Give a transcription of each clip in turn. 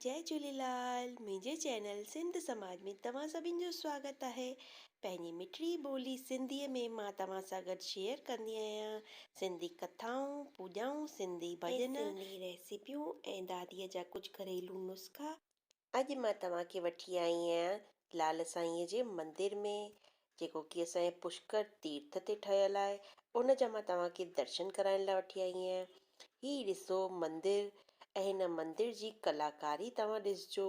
जय झूलेलाल। मुंहिंजे चैनल सिंध समाज में तव्हां सभिनि जो स्वागत आहे। पंहिंजी मिठड़ी ॿोली सिंधीअ में मां तव्हां सां गॾु शेयर कंदी आहियां सिंधी कथाऊं, पूॼाऊं, सिंधी भॼन, सिंधी रेसिपियूं ऐं दादीअ जा कुझु घरेलू नुस्ख़ा। अॼु मां तव्हांखे वठी आई आहियां लाल साईंअ जे मंदिर में, जेको कि असांजे पुष्कर तीर्थ ते ठहियल आहे। उन जा मां तव्हांखे दर्शन कराइण लाइ वठी आई आहियां। हीउ ॾिसो मंदिर ऐं हिन मंदिर जी कलाकारी तव्हां ॾिसजो।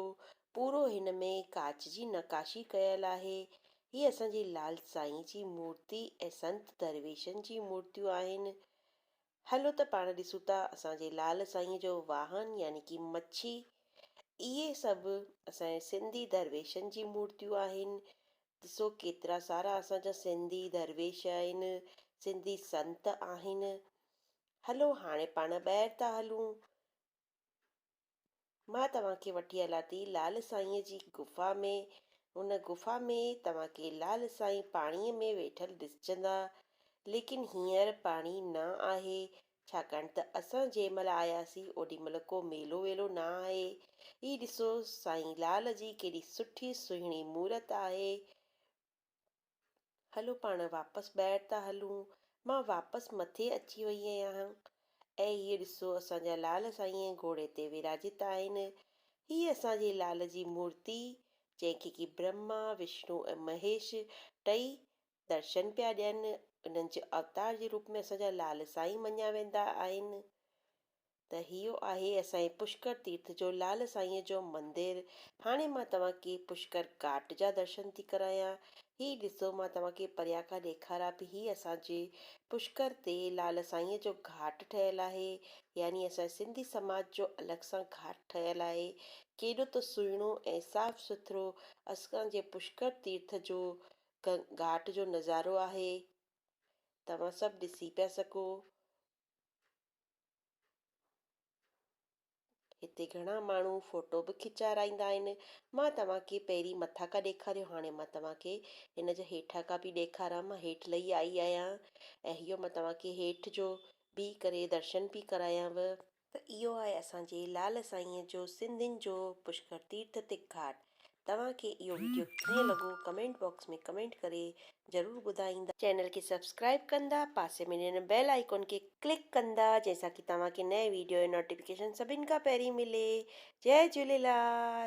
पूरो हिन में कांच जी नकाशी कयल आहे। हीअ असांजी लाल साईं जी मूर्ति ऐं संत दरवेशनि जी मूर्तियूं आहिनि। हलो त पाण ॾिसूं था असांजे लाल साईं जो वाहन यानी कि मच्छी। इहे सभु असांजे सिंधी दरवेशनि जी मूर्तियूं आहिनि। ॾिसो केतिरा सारा असांजा सिंधी दरवेश आहिनि, सिंधी संत आहिनि। हलो हाणे पाण ॿाहिरि था हलूं। मां तव्हांखे वठी हलां थी लाल साईंअ जी गुफ़ा में। उन गुफ़ा में तव्हांखे लाल साईं पाणीअ में वेठल ॾिसजंदा, लेकिन हींअर पाणी न आहे, छाकाणि त असां जंहिं महिल आयासीं ओॾी महिल को मेलो वेलो न आहे। ही ॾिसो साईं लाल जी केॾी सुठी सुहिणी मूरत आहे। हलो पाण वापसि ॿाहिरि था हलूं। मां वापसि मथे अची वई आहियां ऐं हीअ ॾिसो असांजा लाल साईं घोड़े ते विराजित आहिनि। हीअ असांजी लाल जी मूर्ति, जंहिंखे कि ब्रह्मा विष्णु ऐं महेश टई दर्शन पिया ॾियनि। उन्हनि जे अवतार जे रूप में असांजा लाल साईं मञिया वेंदा आहिनि। त इहो आहे असांजे पुष्कर तीर्थ जो लाल साईंअ जो मंदिर। हाणे मां तव्हांखे पुष्कर घाट जा दर्शन थी करायां। ही ॾिसो मां तव्हांखे परियां खां ॾेखारियां पई, ही असांजे पुष्कर ते लाल साईंअ जो घाट ठहियल आहे, यानी असांजे सिंधी समाज जो अलॻि सां घाट ठहियल आहे। केॾो त सुहिणो ऐं साफ़ सुथरो असांजे पुष्कर तीर्थ जो घाट जो नज़ारो आहे। तव्हां सभु ॾिसी पिया सघो। हिते घणा माण्हू फोटो बि खिचाराईंदा आहिनि। मां तव्हांखे पहिरीं मथां खां ॾेखारियो, हाणे मां तव्हांखे हिन जे हेठां खां बि ॾेखारां। मां हेठि लही आई आहियां ऐं इहो मां तव्हांखे हेठि जो बीह करे दर्शन बि करायांव। त इहो आहे असांजे लाल साईंअ जो सिंधियुनि जो पुष्कर तीर्थ ते घाट। तव्हांखे इहो वीडियो कीअं लॻो कमेंट बॉक्स में कमेंट करे ज़रूरु ॿुधाईंदा। चैनल खे सब्सक्राइब कंदा, पासे में ॾिनल बेल आइकॉन खे क्लिक कंदा, जंहिंसां कि तव्हांखे नए वीडियो जो नोटिफिकेशन सभिनि खां पहिरीं मिले। जय झूलेलाल।